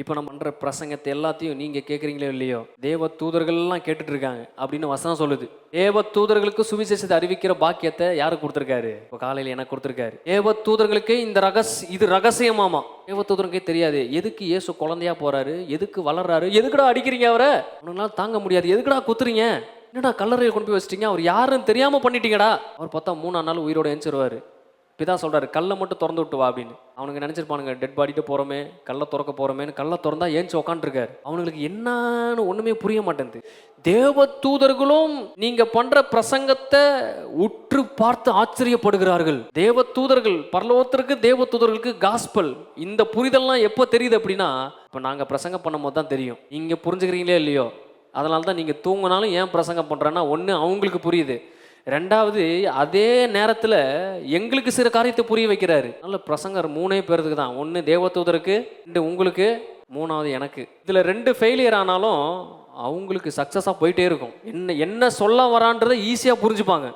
இப்போ நம்ம பண்ணுற பிரசங்கத்தை எல்லாத்தையும் நீங்கள் கேட்குறீங்களோ இல்லையோ, தேவ தூதர்கள்லாம் கேட்டுட்டு இருக்காங்க அப்படின்னு வசனம் சொல்லுது. தேவ தூதர்களுக்கு சுவிசேஷத்தை அறிவிக்கிற பாக்கியத்தை யாருக்கு கொடுத்துருக்காரு? இப்போ காலையில் எனக்கு கொடுத்துருக்காரு. தேவ தூதர்களுக்கு இது ரகசியமாமா. தேவ தூதருக்கே தெரியாது. எதுக்கு இயேசு குழந்தையா போறாரு, எதுக்கு வளர்றாரு, எதுக்குடா அடிக்கிறீங்க அவரை, உங்களால் தாங்க முடியாது, எதுக்குடா குத்துறீங்க, என்னடா கல்லறையில் கொண்டு போய் வச்சிட்டீங்க, அவர் யாருன்னு தெரியாமல் பண்ணிட்டீங்கடா. அவர் பார்த்தா 3 நாள் உயிரோட எழுந்துருவார். இப்பதான் சொல்றாரு, கல்லை மட்டும் திறந்து விட்டு வா அப்படின்னு. அவனுக்கு நினைச்சிருப்பானுங்க, டெட் பாடிட்டு போறோமே, கல்லை திறக்க போறோமேன்னு. கல்லை திறந்தா ஏஞ்சி உக்காண்டிருக்காரு. அவனுங்களுக்கு என்னன்னு ஒண்ணுமே புரிய மாட்டேங்குது. தேவ தூதர்களும் நீங்க பண்ற பிரசங்கத்தை உற்று பார்த்து ஆச்சரியப்படுகிறார்கள். தேவ தூதர்கள், பரலோகத்திற்கு தேவ தூதர்களுக்கு காஸ்பல் இந்த புரிதல்லாம் எப்போ தெரியுது அப்படின்னா, இப்போ நாங்க பிரசங்கம் பண்ணும் போது தான் தெரியும். நீங்க புரிஞ்சுக்கிறீங்களே இல்லையோ, அதனால தான் நீங்க தூங்கினாலும் ஏன் பிரசங்கம் பண்றேன்னா, ஒன்று அவங்களுக்கு புரியுது, ரெண்டாவது அதே நேரத்தில் எங்களுக்கு சில காரியத்தை புரிய வைக்கிறாரு. நல்ல பிரசங்கர் 3 பேருக்கு தான். 1 தேவதூதருக்கு, 2 உங்களுக்கு, 3வது எனக்கு. இதில் 2 ஃபெயிலியர் ஆனாலும் அவங்களுக்கு சக்ஸஸாக போயிட்டே இருக்கும். என்ன சொல்ல வரான்றதை ஈஸியாக புரிஞ்சுப்பாங்க.